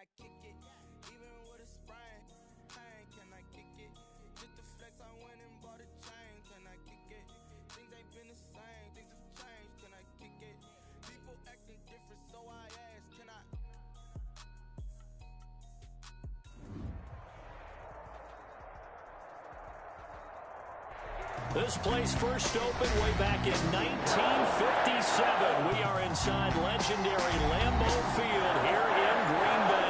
I kick it? Even with a sprain, pain, can I kick it? Just the flex, I went and bought a chain, can I kick it? Things ain't been the same, things have changed, can I kick it? People acting different, so I ask, can I? This place first opened way back in 1957. We are inside legendary Lambeau Field here in Green Bay.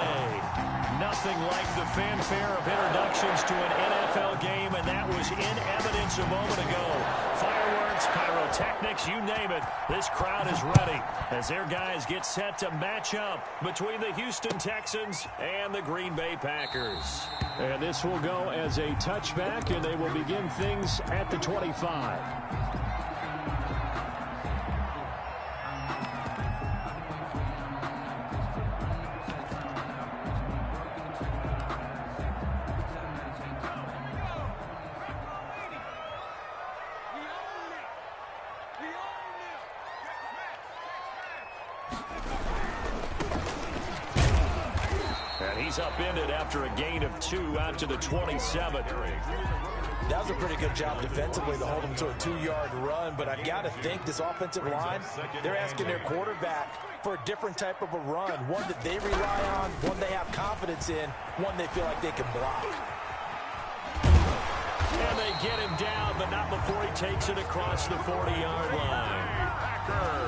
Nothing like the fanfare of introductions to an NFL game, and that was in evidence a moment ago. Fireworks, pyrotechnics, you name it. This crowd is ready as their guys get set to match up between the Houston Texans and the Green Bay Packers. And this will go as a touchback, and they will begin things at the 25. He's upended after a gain of 2 out to the 27. That was a pretty good job defensively to hold him to a 2-yard run, but I've got to think this offensive line, they're asking their quarterback for a different type of a run, one that they rely on, one they have confidence in, one they feel like they can block. And they get him down, but not before he takes it across the 40-yard line.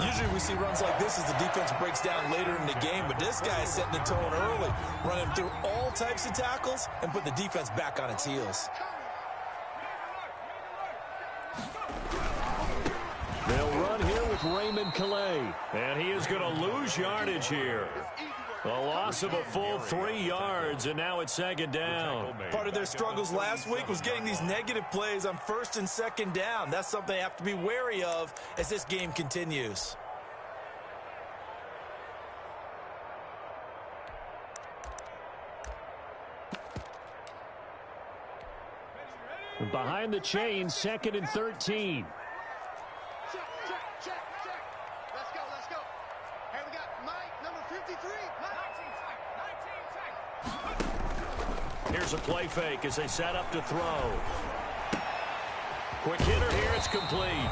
Usually we see runs like this as the defense breaks down later in the game, but this guy is setting the tone early, running through all types of tackles and put the defense back on its heels. They'll run here with Raymond Calais, and he is going to lose yardage here. A loss of a full 3 yards, and now it's second down. Part of their struggles last week was getting these negative plays on first and second down. That's something they have to be wary of as this game continues. Behind the chain, second and 13. Here's a play fake as they set up to throw. Quick hitter here, it's complete.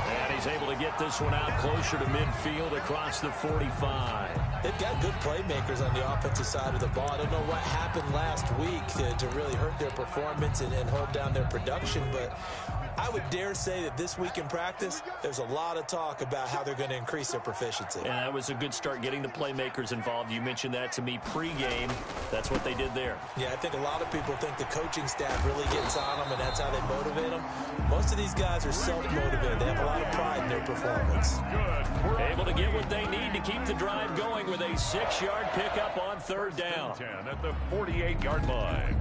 And he's able to get this one out closer to midfield across the 45. They've got good playmakers on the offensive side of the ball. I don't know what happened last week to really hurt their performance and hold down their production, but I would dare say that this week in practice, there's a lot of talk about how they're going to increase their proficiency. And that was a good start getting the playmakers involved. You mentioned that to me pregame. That's what they did there. Yeah, I think a lot of people think the coaching staff really gets on them, and that's how they motivate them. Most of these guys are self-motivated. They have a lot of pride in their performance. Able to get what they need to keep the drive going with a 6-yard pickup on third down. 10 at the 48-yard line.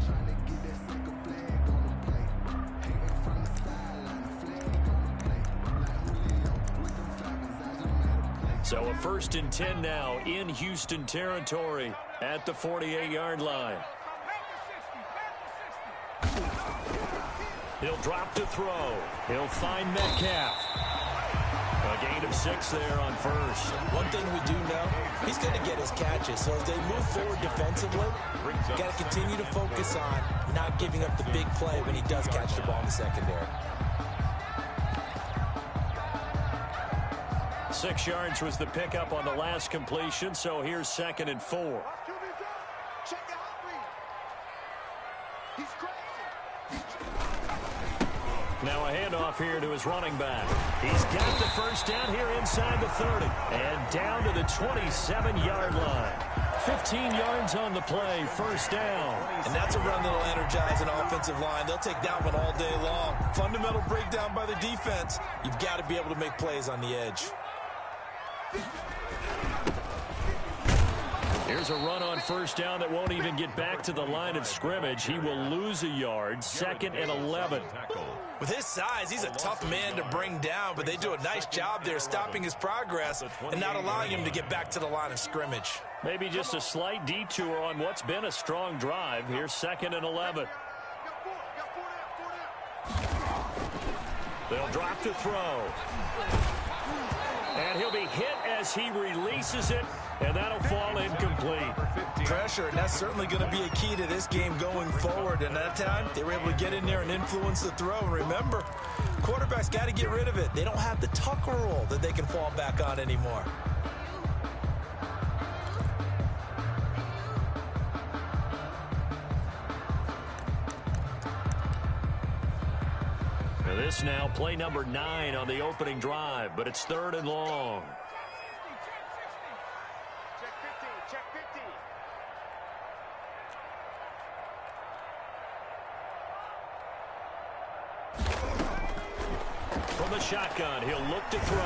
So a 1st and 10 now in Houston territory at the 48-yard line. He'll drop to throw. He'll find Metcalf. A gain of 6 there on first. One thing we do know, he's going to get his catches. So as they move forward defensively, got to continue to focus on not giving up the big play when he does catch the ball in the secondary. 6 yards was the pickup on the last completion, so here's 2nd and 4. Now a handoff here to his running back. He's got the first down here inside the 30 and down to the 27-yard line. 15 yards on the play, first down. And that's a run that'll energize an offensive line. They'll take that one all day long. Fundamental breakdown by the defense. You've got to be able to make plays on the edge. Here's a run on first down that won't even get back to the line of scrimmage. He will lose a yard, 2nd and 11. With his size, he's a tough man to bring down, but they do a nice job there stopping his progress and not allowing him to get back to the line of scrimmage. Maybe just a slight detour on what's been a strong drive. Here's 2nd and 11. They'll drop to throw. And he'll be hit as he releases it, and that'll fall incomplete. Pressure pressure, and that's certainly going to be a key to this game going forward. And that time, they were able to get in there and influence the throw. And remember, quarterbacks got to get rid of it. They don't have the tuck rule that they can fall back on anymore. This now play number 9 on the opening drive, but it's 3rd and long. From the shotgun, he'll look to throw.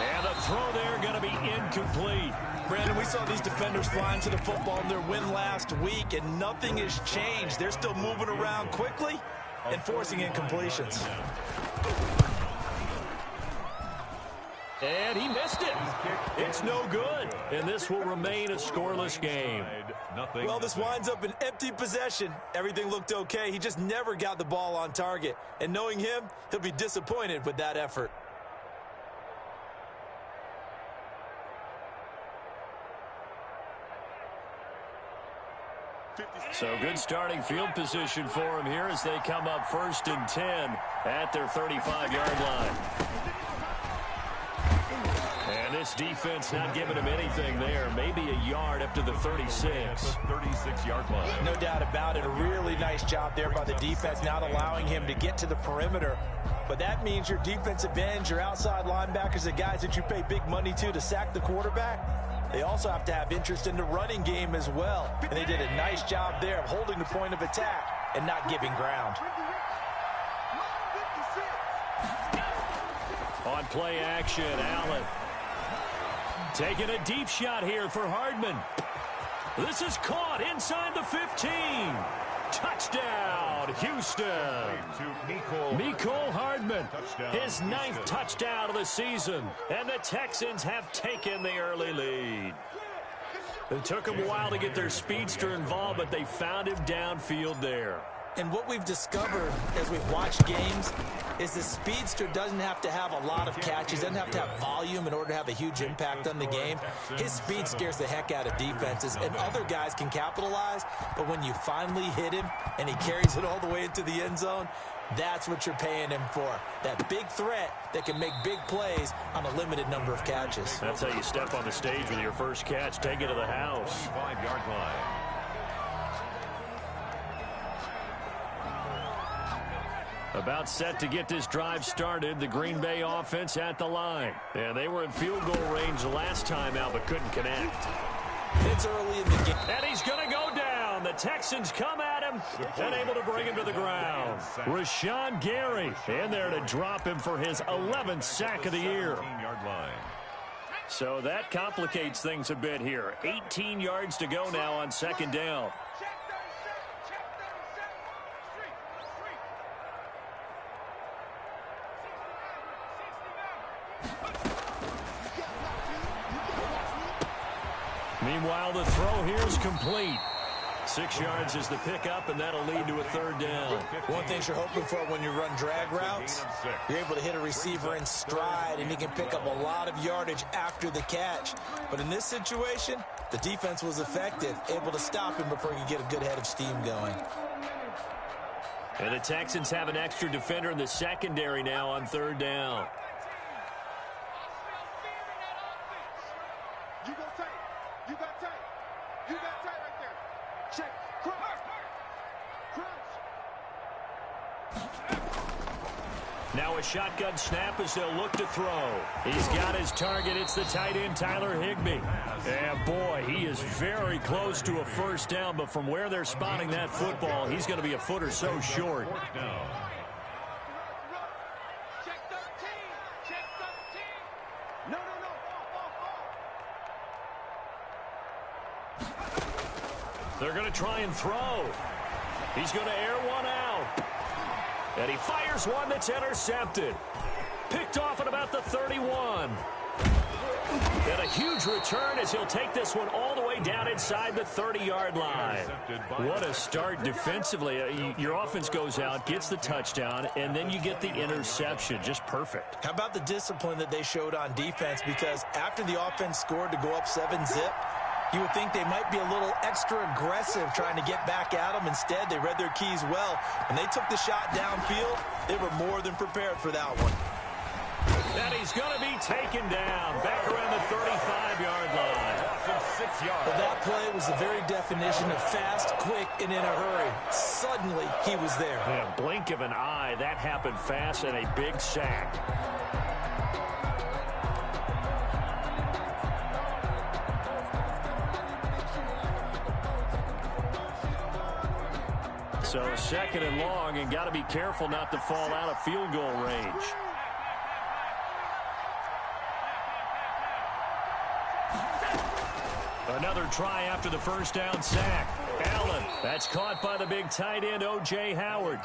And the throw there going to be incomplete. Brandon, we saw these defenders flying to the football in their win last week, and nothing has changed. They're still moving around quickly and forcing incompletions. And he missed it. It's no good. And this will remain a scoreless game. Well, this winds up an empty possession. Everything looked okay. He just never got the ball on target. And knowing him, he'll be disappointed with that effort. So good starting field position for him here as they come up 1st and 10 at their 35-yard line. And this defense not giving him anything there. Maybe a yard up to the 36. 36-yard line. No doubt about it. A really nice job there by the defense, not allowing him to get to the perimeter. But that means your defensive ends, your outside linebackers, the guys that you pay big money to sack the quarterback, they also have to have interest in the running game as well. And they did a nice job there of holding the point of attack and not giving ground. On play action, Allen taking a deep shot here for Hardman. This is caught inside the 15. Touchdown, Houston. Mecole Hardman, his 9th touchdown of the season. And the Texans have taken the early lead. It took them a while to get their speedster involved, but they found him downfield there. And what we've discovered as we've watched games is the speedster doesn't have to have a lot of catches, doesn't have to have volume in order to have a huge impact on the game. His speed scares the heck out of defenses, and other guys can capitalize, but when you finally hit him and he carries it all the way into the end zone, that's what you're paying him for. That big threat that can make big plays on a limited number of catches. That's how you step on the stage with your first catch. Take it to the house. 5-yard line. About set to get this drive started, the Green Bay offense at the line. And they were in field goal range last time out, but couldn't connect. It's early in the game. And he's going to go down. The Texans come at him and able to bring him to the ground. Rashawn Gary in there to drop him for his 11th sack of the year. So that complicates things a bit here. 18 yards to go now on 2nd down. Meanwhile, the throw here is complete. 6 yards is the pickup, and that'll lead to a 3rd down. One thing you're hoping for when you run drag routes, you're able to hit a receiver in stride, and he can pick up a lot of yardage after the catch. But in this situation, the defense was effective, able to stop him before he could get a good head of steam going. And the Texans have an extra defender in the secondary now on 3rd down. Now a shotgun snap as they'll look to throw. He's got his target. It's the tight end, Tyler Higbee. And boy, he is very close to a 1st down, but from where they're spotting that football, he's going to be a foot or so short. They're going to try and throw. He's going to air one out. And he fires one that's intercepted. Picked off at about the 31. And a huge return as he'll take this one all the way down inside the 30-yard line. What a start defensively. Your offense goes out, gets the touchdown, and then you get the interception. Just perfect. How about the discipline that they showed on defense? Because after the offense scored to go up 7-zip, You would think they might be a little extra aggressive trying to get back at them. Instead, they read their keys well. When they took the shot downfield, they were more than prepared for that one. And he's going to be taken down back around the 35-yard line. From 6 yards. Well, that play was the very definition of fast, quick, and in a hurry. Suddenly, he was there. Yeah, blink of an eye, that happened fast, and a big sack. So 2nd and long, and got to be careful not to fall out of field goal range. Another try after the first down sack. Allen, that's caught by the big tight end, O.J. Howard.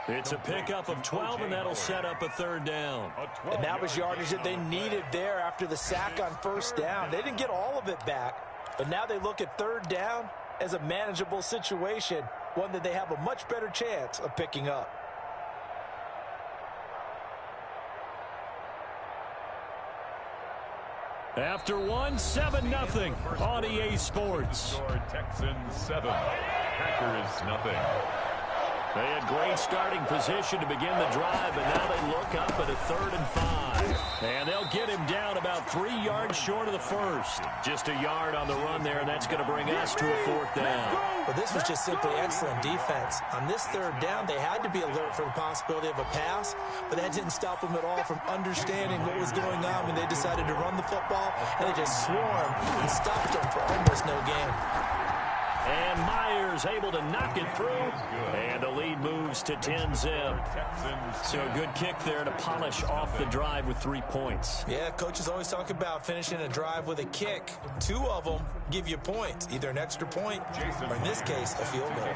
It's a pickup of 12, and that'll set up a 3rd down. And that was yardage that they needed there after the sack on 1st down. They didn't get all of it back, but now they look at 3rd down as a manageable situation, one that they have a much better chance of picking up. After 7-0 on EA Sports. Texans 7, Packers nothing. They had great starting position to begin the drive, and now they look up at a 3rd and 5. And they'll get him down about 3 yards short of the first. Just a yard on the run there, and that's going to bring us to a 4th down. But this was just simply excellent defense. On this 3rd down, they had to be alert for the possibility of a pass, but that didn't stop them at all from understanding what was going on when they decided to run the football, and they just swarmed and stopped them for almost no gain. And Myers able to knock it through, and the lead moves to 10-zip. So a good kick there to polish off the drive with 3 points. Yeah, coaches always talk about finishing a drive with a kick. 2 of them give you points, either an extra point or, in this case, a field goal.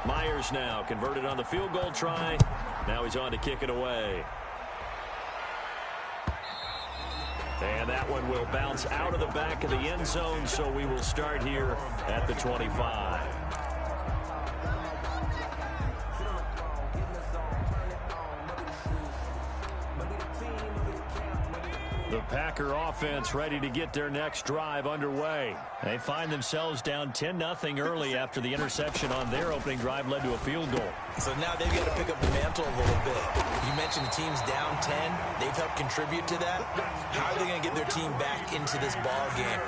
Myers now converted on the field goal try. Now he's on to kick it away. And that one will bounce out of the back of the end zone, so we will start here at the 25. The Packer offense ready to get their next drive underway. They find themselves down 10-0 early after the interception on their opening drive led to a field goal. So now they've got to pick up the mantle a little bit. You mentioned the team's down 10. They've helped contribute to that. How are they going to get their team back into this ball game?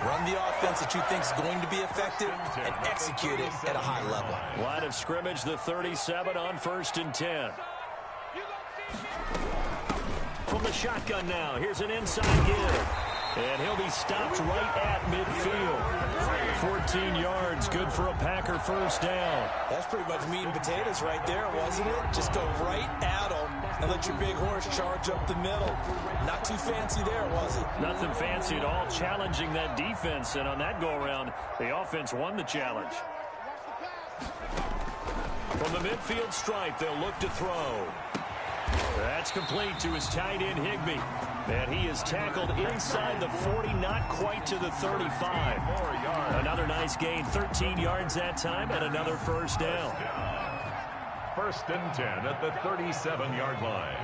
Run the offense that you think is going to be effective and execute it at a high level. Line of scrimmage, the 37 on 1st and 10. From the shotgun now, here's an inside give. And he'll be stopped right at midfield. 14 yards, good for a Packer 1st down. That's pretty much meat and potatoes right there, wasn't it? Just go right at them and let your big horse charge up the middle. Not too fancy there, was it? Nothing fancy at all, challenging that defense. And on that go-around, the offense won the challenge. From the midfield stripe, they'll look to throw. That's complete to his tight end, Higbee. And he is tackled inside the 40, not quite to the 35. Another nice gain, 13 yards that time, and another 1st down. 1st and 10 at the 37-yard line.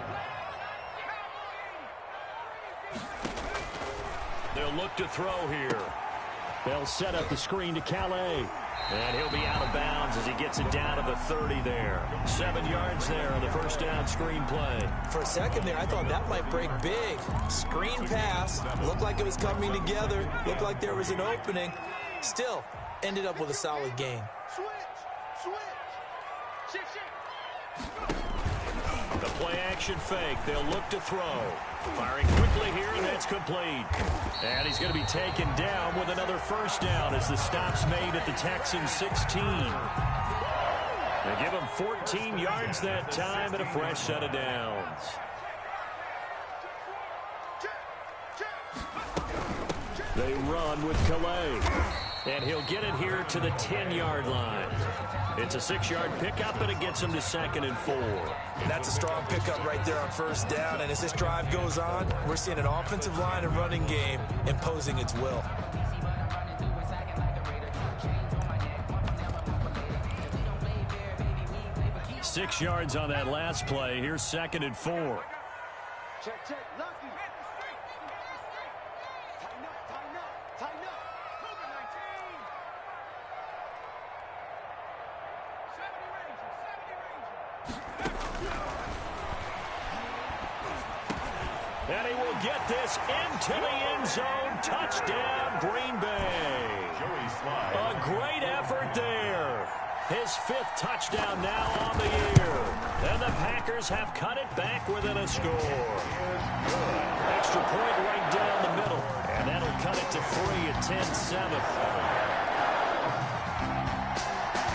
They'll look to throw here. They'll set up the screen to Calais. And he'll be out of bounds as he gets it down to the 30 there. 7 yards there on the 1st down screen play. For a second there, I thought that might break big. Screen pass. Looked like it was coming together. Looked like there was an opening. Still, ended up with a solid gain. The play-action fake. They'll look to throw. Firing quickly here, and that's complete. And he's going to be taken down with another 1st down as the stop's made at the Texans 16. They give him 14 yards that time and a fresh set of downs. They run with Calais. And he'll get it here to the 10-yard line. It's a 6-yard pickup, and it gets him to 2nd and 4. That's a strong pickup right there on 1st down. And as this drive goes on, we're seeing an offensive line and running game imposing its will. Six yards on that last play. Here's 2nd and 4. And he will get this into the end zone. Touchdown, Green Bay. A great effort there. His 5th touchdown now on the year. And the Packers have cut it back within a score. Extra point right down the middle. And that'll cut it to 3 at 10-7.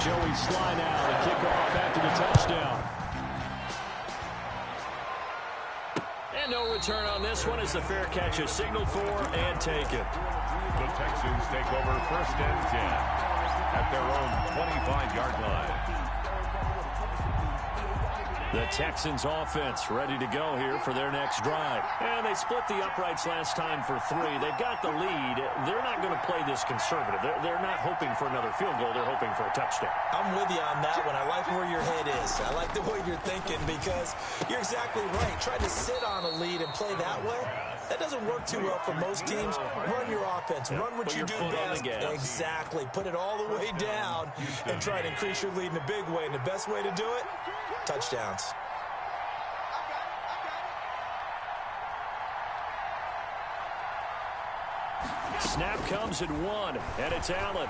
Joey Sly now to kick off after the touchdown. And no return on this one as the fair catch is signaled for and taken. The Texans take over 1st and 10 at their own 25-yard line. The Texans offense ready to go here for their next drive. And they split the uprights last time for 3. They've got the lead. They're not going to play this conservative. They're not hoping for another field goal. They're hoping for a touchdown. I'm with you on that one. I like where your head is. I like the way you're thinking because you're exactly right. Trying to sit on a lead and play that way, that doesn't work too well for most teams. Run your offense. Run what you do best. Exactly. Put it all the way down and try to increase your lead in a big way. And the best way to do it, touchdowns. Snap comes at 1, and it's Allen.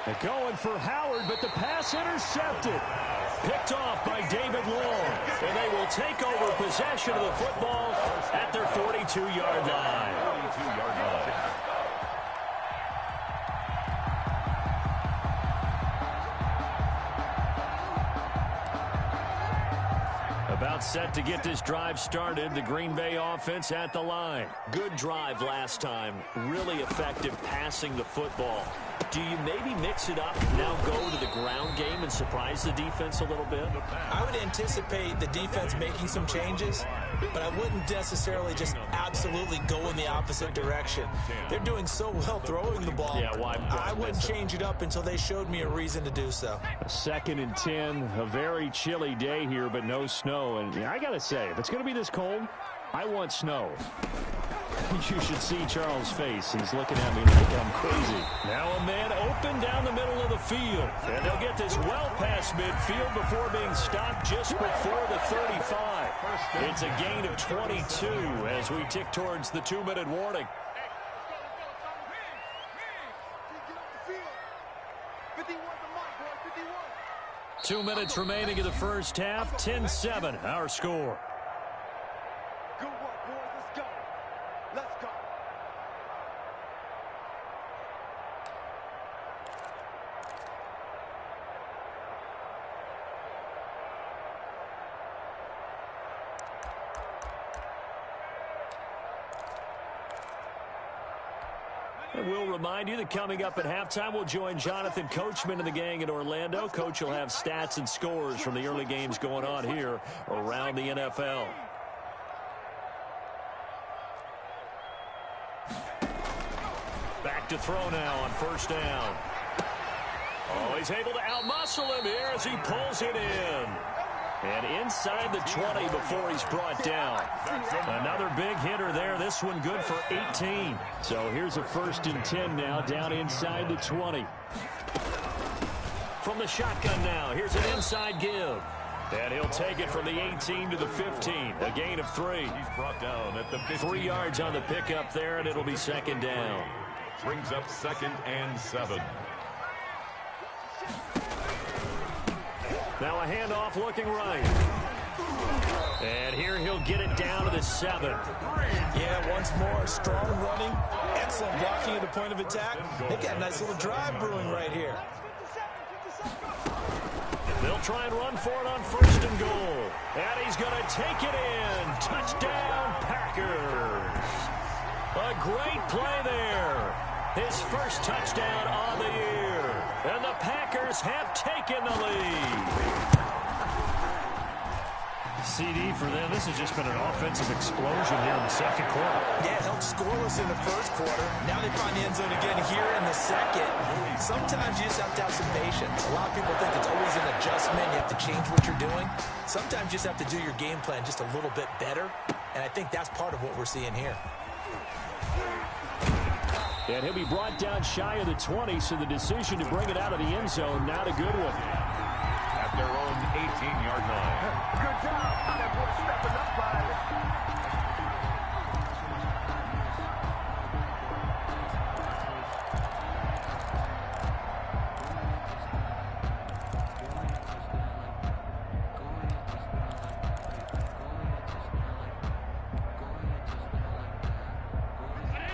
They're going for Howard, but the pass intercepted. Picked off by David Long. And they will take over possession of the football at their 42-yard line. About set to get this drive started. The Green Bay offense at the line. Good drive last time. Really effective passing the football. Do you maybe mix it up, now go to the ground game and surprise the defense a little bit? I would anticipate the defense making some changes, but I wouldn't necessarily just absolutely go in the opposite direction. They're doing so well throwing the ball. Yeah, why? I wouldn't change it up until they showed me a reason to do so. 2nd and 10, a very chilly day here, but no snow. And I got to say, if it's going to be this cold, I want snow. You should see Charles' face. He's looking at me like I'm crazy. Now a man open down the middle of the field. And they'll get this well past midfield before being stopped just before the 35. It's a gain of 22 as we tick towards the 2-minute warning. Two minutes remaining in the first half. 10-7, our score. Good work, boys. Let's go. Let's go. And we'll remind you that coming up at halftime, we'll join Jonathan Coachman and the gang in Orlando. Coach will have stats and scores from the early games going on here around the NFL. Back to throw now on 1st down. Oh, he's able to outmuscle him here as he pulls it in. And inside the 20 before he's brought down. Another big hitter there. This one good for 18. So here's a 1st and 10 now down inside the 20. From the shotgun now, here's an inside give. And he'll take it from the 18 to the 15. A gain of 3. He's brought down at the 15. 3 yards on the pickup there, and it'll be 2nd down. Brings up 2nd and 7. Now a handoff looking right. And here he'll get it down to the 7. Yeah, once more, strong running, excellent blocking at the point of attack. They've got a nice little drive brewing right here. They'll try and run for it on 1st and goal. And he's going to take it in. Touchdown, Packers. A great play there. His first touchdown on the year. And the Packers have taken the lead. CD for them. This has just been an offensive explosion here in the 2nd quarter. Yeah, held scoreless in the 1st quarter. Now they find the end zone again here in the 2nd. Sometimes you just have to have some patience. A lot of people think it's always an adjustment. You have to change what you're doing. Sometimes you just have to do your game plan just a little bit better. And I think that's part of what we're seeing here. And he'll be brought down shy of the 20, so the decision to bring it out of the end zone, not a good one. At their own 18-yard line. Good job. That boy stepping up by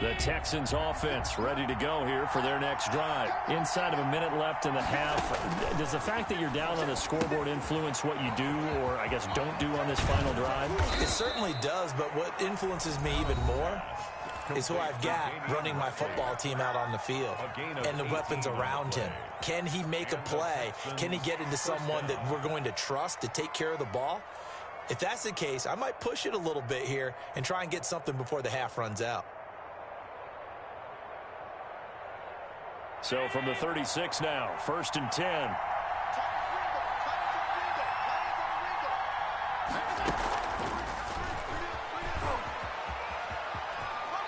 The Texans offense ready to go here for their next drive. Inside of a minute left in the half, does the fact that you're down on the scoreboard influence what you do, or I guess don't do on this final drive? It certainly does, but what influences me even more is who I've got running my football team out on the field and the weapons around him. Can he make a play? Can he get into someone that we're going to trust to take care of the ball? If that's the case, I might push it a little bit here and try and get something before the half runs out. So from the 36 now, 1st and 10.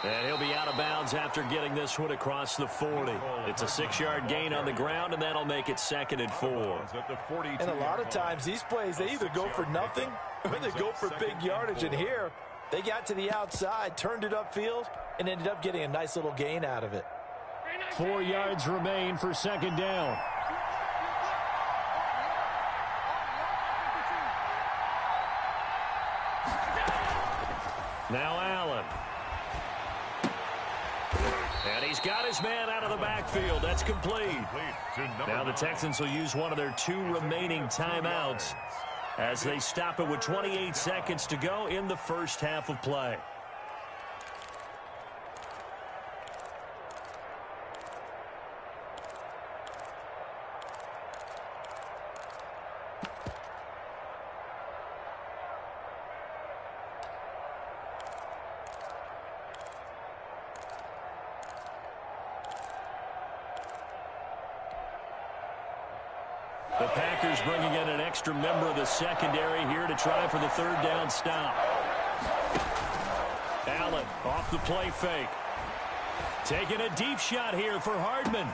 And he'll be out of bounds after getting this one across the 40. It's a 6-yard gain on the ground, and that'll make it 2nd and 4. And a lot of times these plays, they either go for nothing or they go for big yardage. And here, they got to the outside, turned it upfield, and ended up getting a nice little gain out of it. 4 yards remain for 2nd down. Now Allen. And he's got his man out of the backfield. That's complete. Now the Texans will use one of their 2 remaining timeouts as they stop it with 28 seconds to go in the first half of play. The Packers bringing in an extra member of the secondary here to try for the 3rd down stop. Allen off the play fake. Taking a deep shot here for Hardman.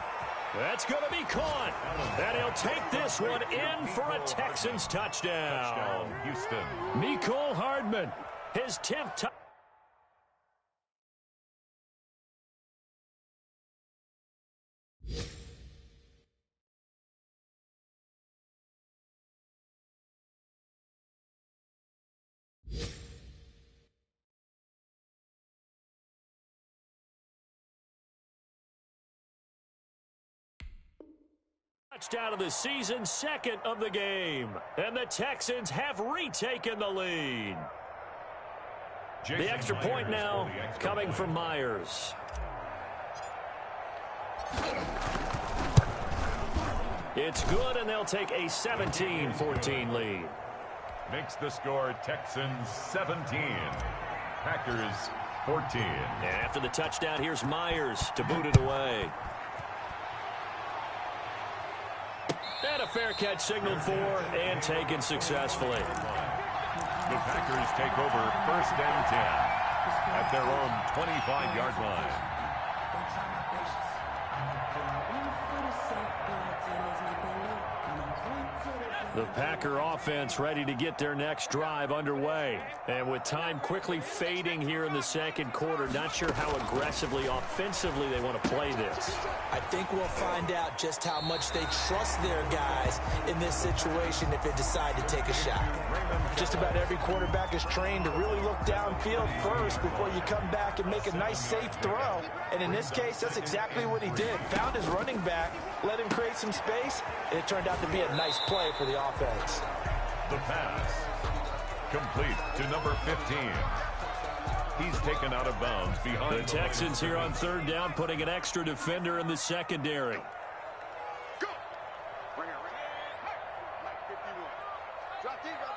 That's going to be caught. And he'll take this one in for a Texans touchdown. Houston. Mecole Hardman, his 10th touchdown. Touchdown of the season, 2nd of the game. And the Texans have retaken the lead. The extra point now coming from Myers. It's good, and they'll take a 17-14 lead. Makes the score Texans 17. Packers 14. And after the touchdown, here's Myers to boot it away. And a fair catch signaled for and taken successfully. The Packers take over 1st and 10 at their own 25-yard line. The Packer offense ready to get their next drive underway. And with time quickly fading here in the 2nd quarter, not sure how aggressively, offensively they want to play this. I think we'll find out just how much they trust their guys in this situation if they decide to take a shot. Just about every quarterback is trained to really look downfield first before you come back and make a nice, safe throw. And in this case, that's exactly what he did. Found his running back, let him create some space, and it turned out to be a nice play for the offense. The pass complete to number 15. He's taken out of bounds behind the Texans here on 3rd down, putting an extra defender in the secondary. Go. Bring it, like 51. Drop deep, drop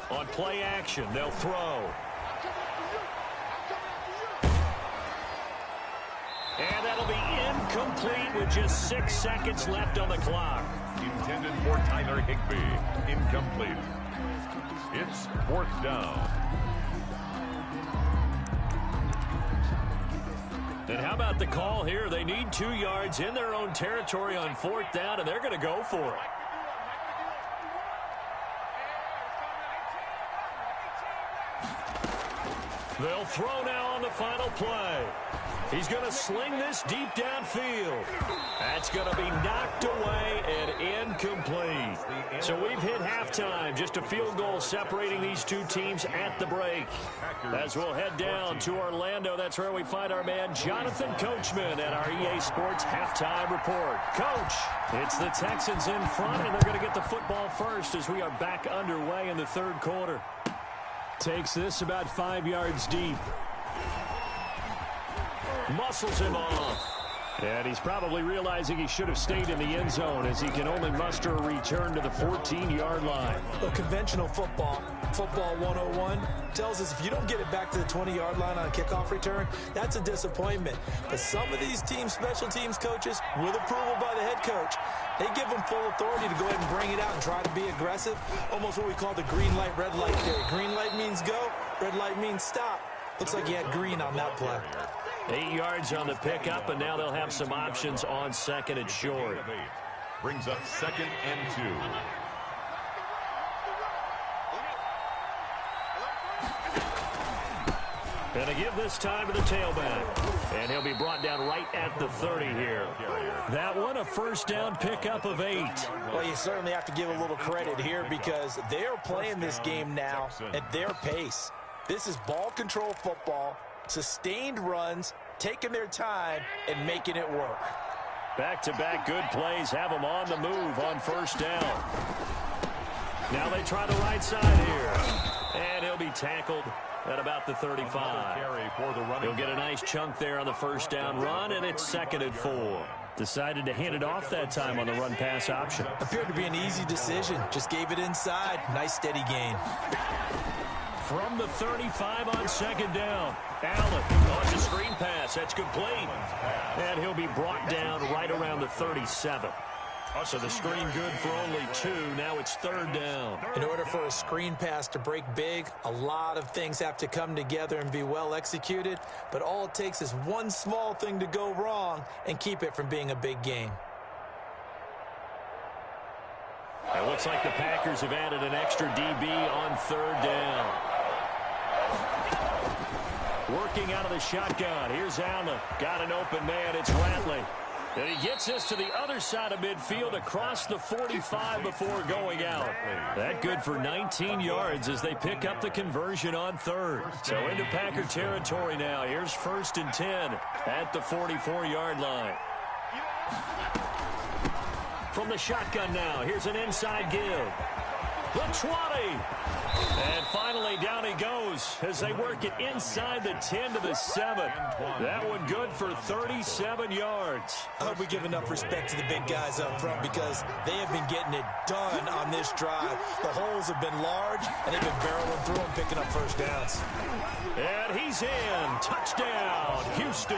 deep. On play action, they'll throw. And that'll be incomplete with just 6 seconds left on the clock. Intended for Tyler Higbee. Incomplete. It's 4th down. And how about the call here? They need 2 yards in their own territory on 4th down, and they're going to go for it. They'll throw now on the final play. He's going to sling this deep downfield. That's going to be knocked away and incomplete. So we've hit halftime. Just a field goal separating these two teams at the break. As we'll head down to Orlando, that's where we find our man Jonathan Coachman at our EA Sports Halftime Report. Coach, it's the Texans in front, and they're going to get the football first as we are back underway in the 3rd quarter. Takes this about 5 yards deep. Muscles him off. And he's probably realizing he should have stayed in the end zone as he can only muster a return to the 14-yard line. Well, conventional football 101, tells us if you don't get it back to the 20-yard line on a kickoff return, that's a disappointment. But some of these teams, special teams coaches, with approval by the head coach, they give them full authority to go ahead and bring it out and try to be aggressive. Almost what we call the green light, red light theory. Green light means go, red light means stop. Looks like he had green on that play. 8 yards on the pickup, and now they'll have some options on 2nd and short. Brings up 2nd and 2. And they give this time to the tailback. And he'll be brought down right at the 30 here. That one, a 1st down pickup of 8. Well, you certainly have to give a little credit here because they're playing this game now at their pace. This is ball control football, sustained runs, taking their time, and making it work. Back-to-back good plays have them on the move on 1st down. Now they try the right side here. And he'll be tackled at about the 35. He'll get a nice chunk there on the 1st down run, and it's 2nd and 4. Decided to hand it off that time on the run-pass option. Appeared to be an easy decision. Just gave it inside. Nice steady gain. From the 35 on 2nd down. Allen on the screen pass. That's complete. And he'll be brought down right around the 37. So the screen good for only 2. Now it's 3rd down. In order for a screen pass to break big, a lot of things have to come together and be well executed. But all it takes is one small thing to go wrong and keep it from being a big gain. It looks like the Packers have added an extra DB on 3rd down. Working out of the shotgun. Here's Allen. Got an open man. It's Ratley. And he gets this to the other side of midfield across the 45 before going out. That good for 19 yards as they pick up the conversion on 3rd. So into Packer territory now. Here's 1st and 10 at the 44-yard line. From the shotgun now. Here's an inside give. The 20. And finally down he goes as they work it inside the 10 to the 7. That one good for 37 yards. I hope we give enough respect to the big guys up front because they have been getting it done on this drive. The holes have been large, and they've been barreling through them, picking up 1st downs. And he's in. Touchdown, Houston.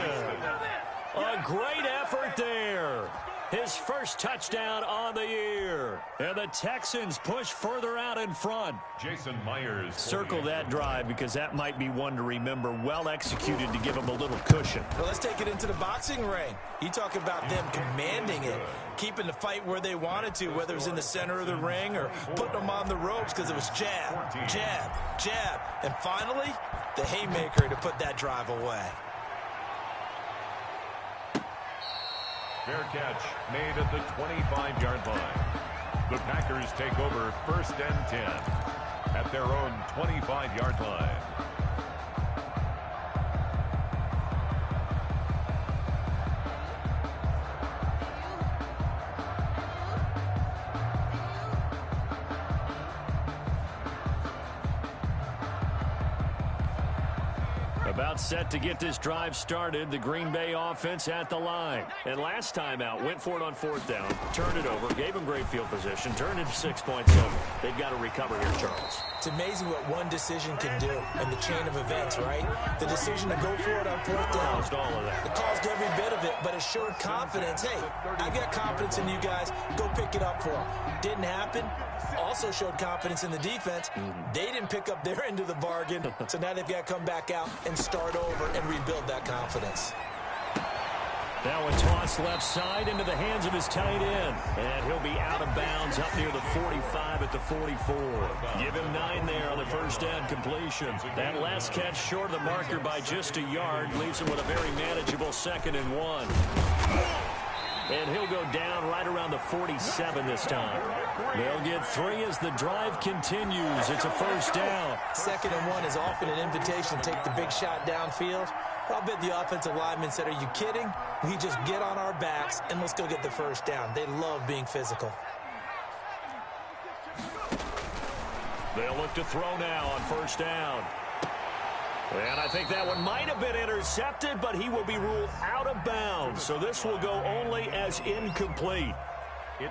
A great effort there. His 1st touchdown on the year. And the Texans push further out in front. Jason Myers. Circle that drive because that might be one to remember. Well executed to give him a little cushion. Well, let's take it into the boxing ring. You talk about them commanding it, keeping the fight where they wanted to, whether it was in the center of the ring or putting them on the ropes because it was jab, jab, jab. And finally, the haymaker to put that drive away. Fair catch made at the 25-yard line. The Packers take over 1st and 10 at their own 25-yard line. About set to get this drive started. The Green Bay offense at the line. And last time out, went for it on 4th down, turned it over, gave them great field position, turned into 6 points. So they've got to recover here, Charles. It's amazing what one decision can do in the chain of events, right? The decision to go for it on 4th down. Caused all of that. It caused every bit of it, but it showed confidence. Hey, I got confidence in you guys. Go pick it up for them. Didn't happen. Also showed confidence in the defense. They didn't pick up their end of the bargain, so now they've got to come back out and start over and rebuild that confidence. Now a toss left side into the hands of his tight end. And he'll be out of bounds up near the 45 at the 44. Give him 9 there on the first down completion. That last catch short of the marker by just a yard leaves him with a very manageable 2nd and 1. And he'll go down right around the 47 this time. They'll get 3 as the drive continues. It's a first down. 2nd and 1 is often an invitation to take the big shot downfield. I'll bet the offensive lineman said, "Are you kidding? We just get on our backs and let's go get the first down." They love being physical. They'll look to throw now on first down. And I think that one might have been intercepted, but he will be ruled out of bounds. So this will go only as incomplete.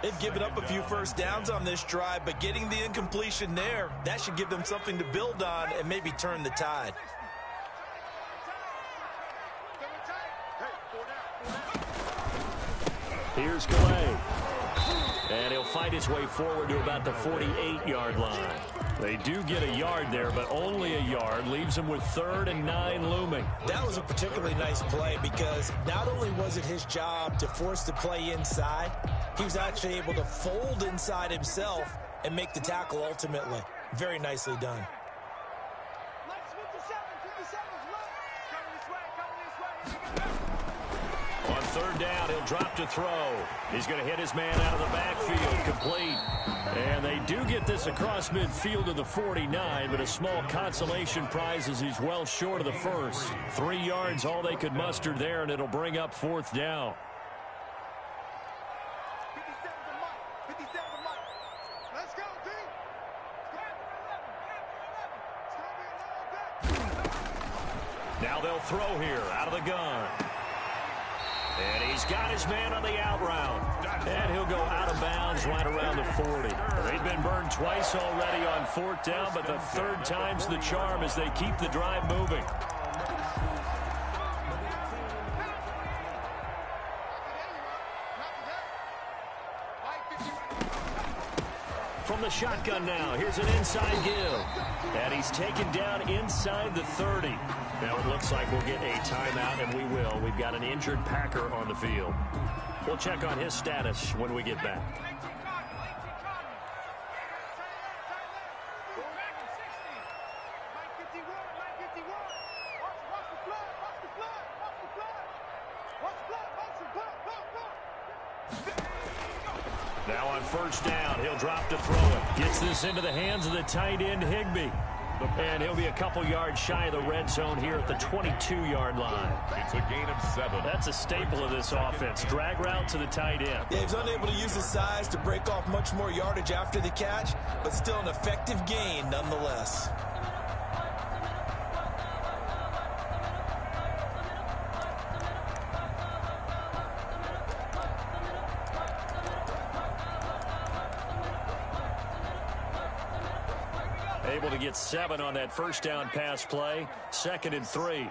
They've given up a few first downs on this drive, but getting the incompletion there, that should give them something to build on and maybe turn the tide. Here's Calais. And he'll fight his way forward to about the 48-yard line. They do get a yard there, but only a yard. Leaves him with 3rd and 9 looming. That was a particularly nice play because not only was it his job to force the play inside, he was actually able to fold inside himself and make the tackle ultimately. Very nicely done. On 3rd down, he'll drop to throw. He's going to hit his man out of the backfield, complete. And they do get this across midfield to the 49, but a small consolation prize as he's well short of the first. 3 yards, all they could muster there, and it'll bring up 4th down. Now they'll throw here out of the gun. And he's got his man on the out route. And he'll go out of bounds right around the 40. They've been burned twice already on 4th down, but the 3rd time's the charm as they keep the drive moving. From the shotgun now, here's an inside give. And he's taken down inside the 30. Now it looks like we'll get a timeout, and we will. We've got an injured Packer on the field. We'll check on his status when we get back. Now on first down, he'll drop to throw it. Gets this into the hands of the tight end, Higbee. And he'll be a couple yards shy of the red zone here at the 22-yard line. It's a gain of 7. That's a staple of this offense. Drag route to the tight end. Yeah, he's unable to use his size to break off much more yardage after the catch, but still an effective gain nonetheless. Able to get 7 on that first down pass play. 2nd and 3.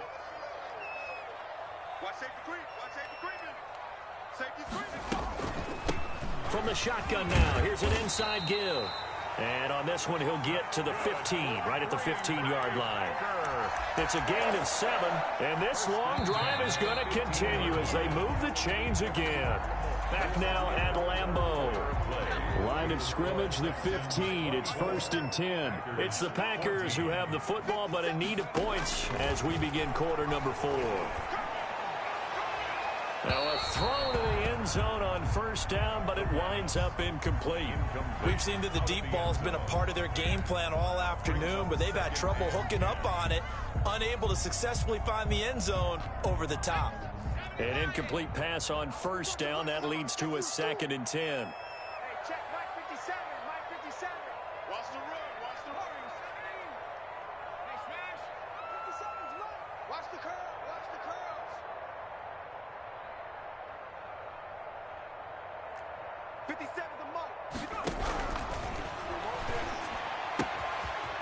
From the shotgun now, here's an inside give. And on this one, he'll get to the 15, right at the 15-yard line. It's a gain of 7, and this long drive is going to continue as they move the chains again. Back now at Lambeau. Line of scrimmage, the 15. It's 1st and 10. It's the Packers who have the football, but in need of points as we begin quarter number 4. Now a throw to the end zone on first down, but it winds up incomplete. We've seen that the deep ball's been a part of their game plan all afternoon, but they've had trouble hooking up on it, unable to successfully find the end zone over the top. An incomplete pass on first down. That leads to a 2nd and 10.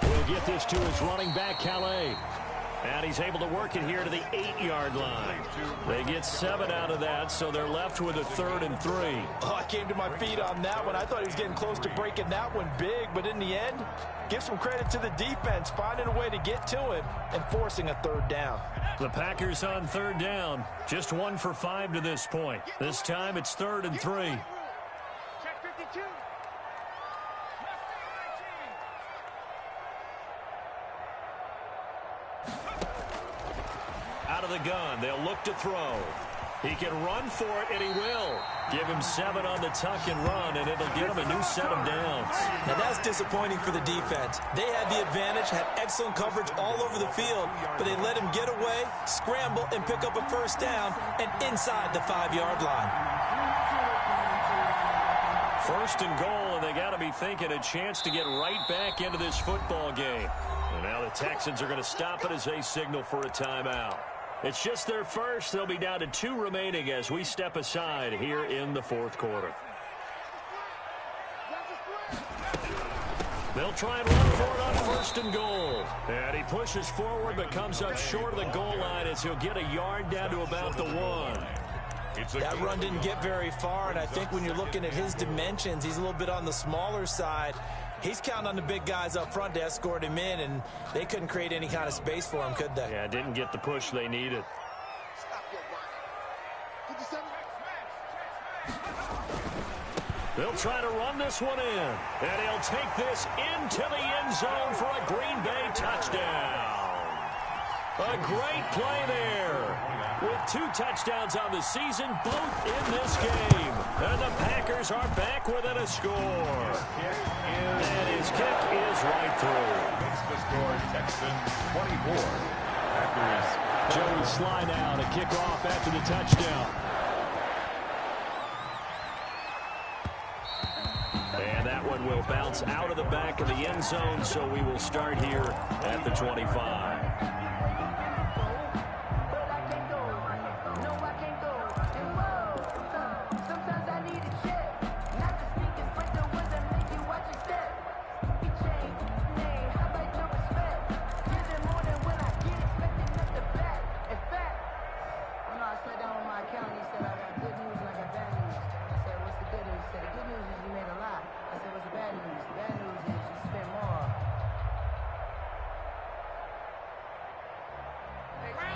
We'll get this to his running back, Calais. And he's able to work it here to the 8-yard line. They get 7 out of that, so they're left with a 3rd and 3. Oh, I came to my feet on that one. I thought he was getting close to breaking that one big, but in the end, give some credit to the defense, finding a way to get to him and forcing a 3rd down. The Packers on 3rd down, just 1 for 5 to this point. This time it's 3rd and 3. Check 52. Out of the gun, they'll look to throw. He can run for it, and he will. Give him 7 on the tuck and run, and it'll get him a new set of downs. And that's disappointing for the defense. They had the advantage, had excellent coverage all over the field, but they let him get away, scramble, and pick up a 1st down, and inside the 5-yard line. 1st and goal, and they got to be thinking a chance to get right back into this football game. And now the Texans are going to stop it as they signal for a timeout. It's just their first. They'll be down to 2 remaining as we step aside here in the 4th quarter. They'll try and run for it on 1st and goal. And he pushes forward but comes up short of the goal line as he'll get a yard down to about the 1. That run didn't get very far, and I think when you're looking at his dimensions, he's a little bit on the smaller side. He's counting on the big guys up front to escort him in, and they couldn't create any kind of space for him, could they? Yeah, didn't get the push they needed. They'll try to run this one in, and he'll take this into the end zone for a Green Bay touchdown. A great play there. With 2 touchdowns on the season, both in this game. And the Packers are back within a score. And his kick is right through. Makes the score Texans 24. Packers. Joey slide out and kick off after the touchdown. And that one will bounce out of the back of the end zone, so we will start here at the 25.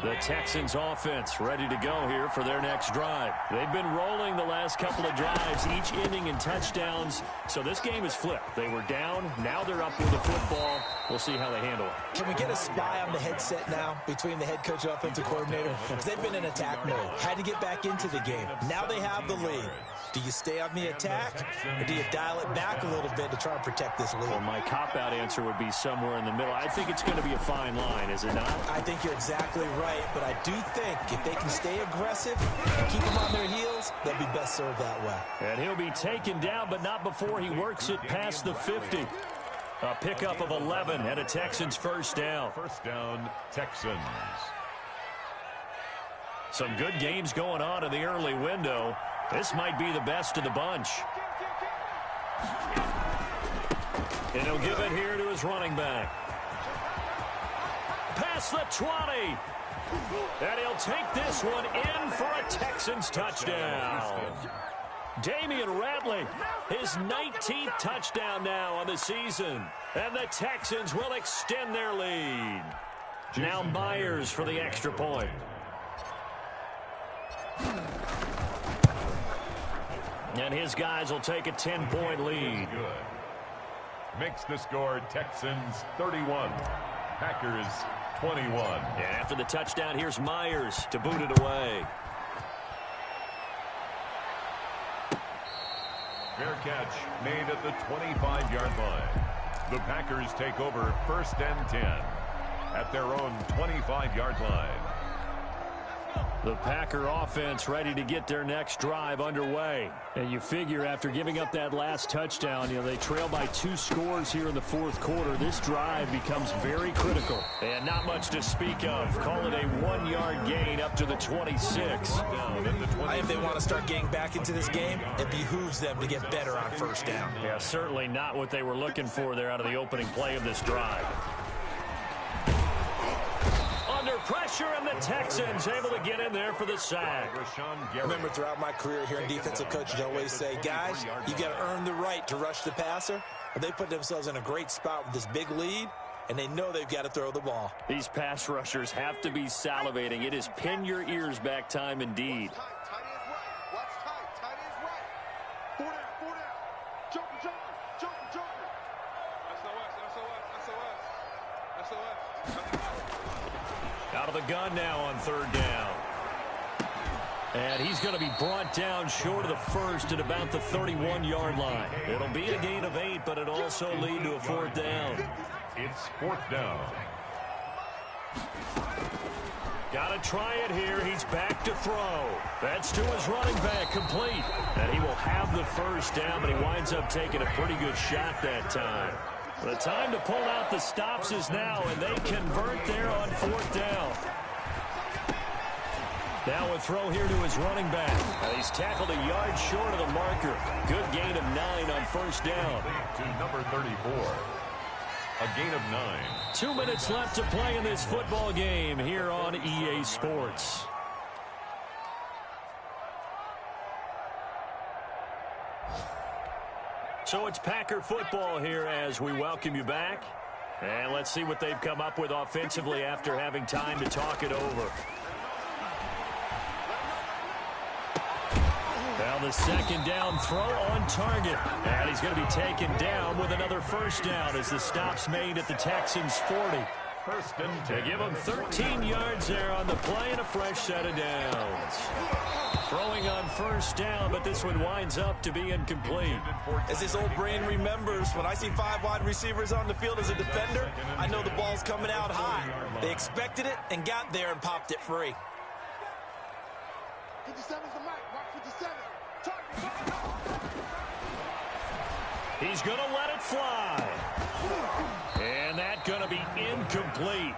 The Texans offense ready to go here for their next drive. They've been rolling the last couple of drives, each ending in touchdowns. So this game is flipped. They were down. Now they're up with the football. We'll see how they handle it. Can we get a spy on the headset now between the head coach and offensive coordinator? Because they've been in attack mode. Had to get back into the game. Now they have the lead. Do you stay on the attack, or do you dial it back a little bit to try and protect this lead? Well, my cop-out answer would be somewhere in the middle. I think it's going to be a fine line, is it not? I think you're exactly right, but I do think if they can stay aggressive and keep them on their heels, they'll be best served that way. And he'll be taken down, but not before he works it past the 50. A pickup of 11 and a Texans 1st down. 1st down, Texans. Some good games going on in the early window. This might be the best of the bunch. And he'll give it here to his running back. Past the 20. And he'll take this one in for a Texans touchdown. Damian Ratley, his 19th touchdown now on the season. And the Texans will extend their lead. Now Myers for the extra point. And his guys will take a 10-point lead. Good. Makes the score Texans 31. Packers 21. And after the touchdown, here's Myers to boot it away. Fair catch made at the 25-yard line. The Packers take over 1st and 10 at their own 25-yard line. The Packer offense ready to get their next drive underway. And you figure after giving up that last touchdown, they trail by 2 scores here in the 4th quarter. This drive becomes very critical. And not much to speak of. Call it a 1-yard gain up to the 26. If they want to start getting back into this game, it behooves them to get better on 1st down. Yeah, certainly not what they were looking for there out of the opening play of this drive. pressure, and the Texans able to get in there for the sack. Remember, throughout my career here in defensive coaching, I always say, guys, you got to earn the right to rush the passer. But they put themselves in a great spot with this big lead, and they know they've got to throw the ball. These pass rushers have to be salivating. It is pin your ears back time indeed. Out of the gun now on third down. And he's going to be brought down short of the first at about the 31-yard line. It'll be a gain of 8, but it'll also lead to a fourth down. It's fourth down. Got to try it here. He's back to throw. That's to his running back, complete. And he will have the first down, but he winds up taking a pretty good shot that time. The time to pull out the stops is now, and they convert there on fourth down. Now a throw here to his running back. He's tackled a yard short of the marker. Good gain of 9 on first down. To number 34. A gain of 9. 2 minutes left to play in this football game here on EA Sports. So it's Packer football here as we welcome you back. And let's see what they've come up with offensively after having time to talk it over. Now the second down throw on target. And he's going to be taken down with another first down as the stop's made at the Texans' 40. First and 10. They give him 13 yards there on the play and a fresh set of downs. Throwing on first down, but this one winds up to be incomplete. As his old brain remembers, when I see 5 wide receivers on the field as a defender, I know the ball's coming out high. They expected it and got there and popped it free. 57's the mic. Mark 57. He's going to let it fly. And that's going to be incomplete.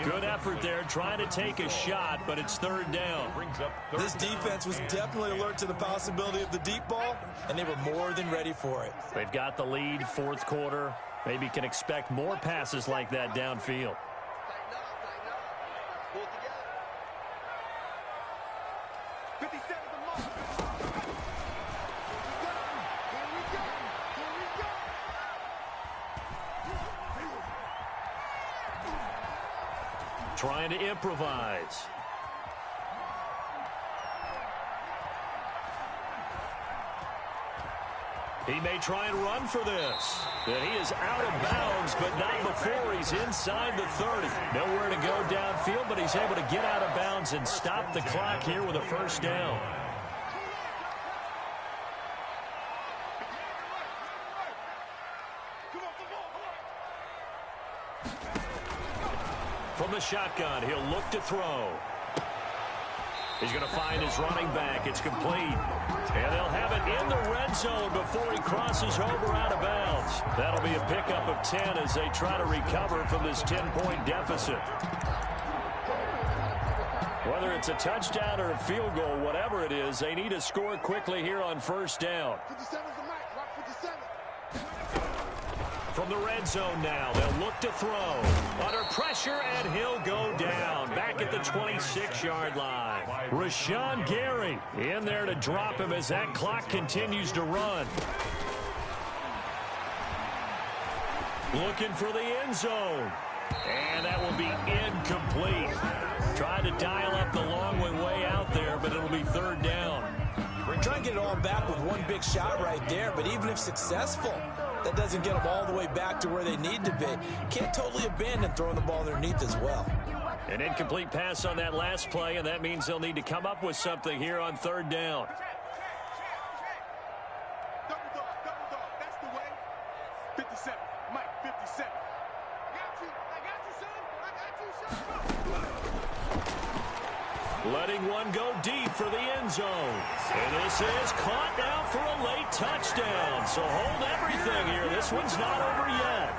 Good effort there trying to take a shot, but it's third down. This defense was definitely alert to the possibility of the deep ball, and they were more than ready for it. They've got the lead, fourth quarter. Maybe can expect more passes like that downfield. Trying to improvise. He may try and run for this. And he is out of bounds, but not before he's inside the 30. Nowhere to go downfield, but he's able to get out of bounds and stop the clock here with a first down. From the shotgun, he'll look to throw. He's going to find his running back. It's complete. And they'll have it in the red zone before he crosses over out of bounds. That'll be a pickup of 10 as they try to recover from this 10-point deficit. Whether it's a touchdown or a field goal, whatever it is, they need to score quickly here on first down. 57's the mic. Mark 57. From the red zone now, they'll look to throw. Under pressure, and he'll go down. Back at the 26-yard line. Rashawn Gary in there to drop him as that clock continues to run. Looking for the end zone. And that will be incomplete. Trying to dial up the long way out there, but it'll be third down. We're trying to get it all back with one big shot right there, but even if successful, that doesn't get them all the way back to where they need to be. Can't totally abandon throwing the ball underneath as well. An incomplete pass on that last play, and that means they'll need to come up with something here on third down. Double dog. That's the way. 57. Mike, 57. I got you, son. Letting one go deep for the end zone. And this is caught now for a late touchdown. So hold everything here. This one's not over yet.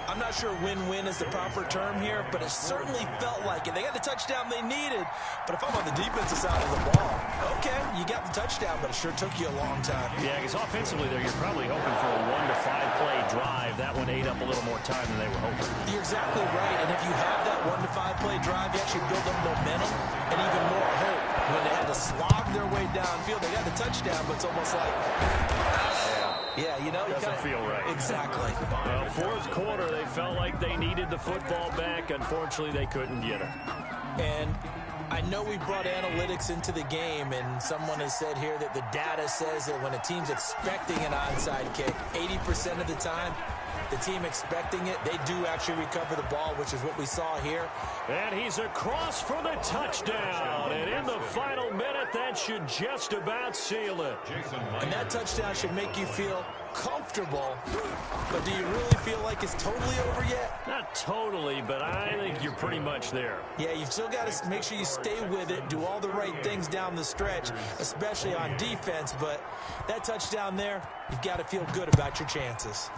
I'm not sure win-win is the proper term here, but it certainly felt like it. They got the touchdown they needed, but if I'm on the defensive side of the ball, okay, you got the touchdown, but it sure took you a long time. Yeah, because offensively there, you're probably hoping for a 1 to 5 play drive. That one ate up a little more time than they were hoping. You're exactly right, and if you have that 1 to 5 play drive, you actually the touchdown, but it's almost like, yeah, you know. Doesn't feel right. Exactly. Well, fourth quarter, they felt like they needed the football back. Unfortunately, they couldn't get it. And I know we brought analytics into the game, and someone has said here that the data says that when a team's expecting an onside kick, 80% of the time, the team expecting it, they do actually recover the ball, which is what we saw here. And he's across for the touchdown. And in the final minute, that should just about seal it. And that touchdown should make you feel comfortable. But do you really feel like it's totally over yet? Not totally, but I think you're pretty much there. Yeah, you've still got to make sure you stay with it, do all the right things down the stretch, especially on defense. But that touchdown there, you've got to feel good about your chances.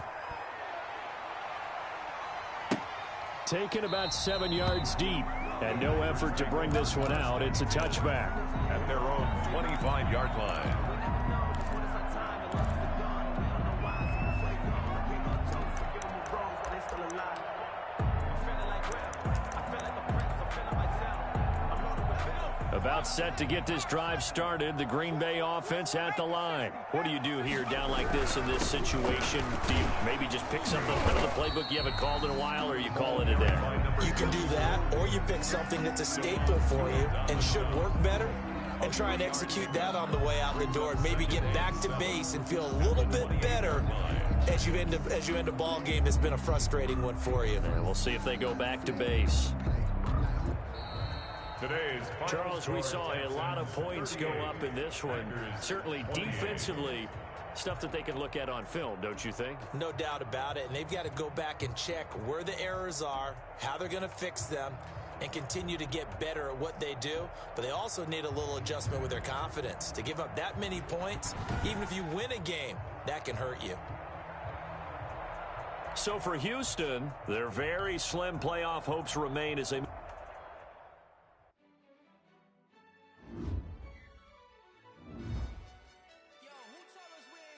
Taken about 7 yards deep, and no effort to bring this one out. It's a touchback. At their own 25-yard line. About set to get this drive started. The Green Bay offense at the line. What do you do here down like this in this situation? Do you maybe just pick something out of the playbook you haven't called in a while, or you call it a day? You can do that, or you pick something that's a staple for you and should work better and try and execute that on the way out the door and maybe get back to base and feel a little bit better as you end a ball game that's been a frustrating one for you. And we'll see if they go back to base. Charles, we saw a lot of points go up in this one. Certainly defensively, stuff that they can look at on film, don't you think? No doubt about it, and they've got to go back and check where the errors are, how they're going to fix them, and continue to get better at what they do. But they also need a little adjustment with their confidence. To give up that many points, even if you win a game, that can hurt you. So for Houston, their very slim playoff hopes remain as they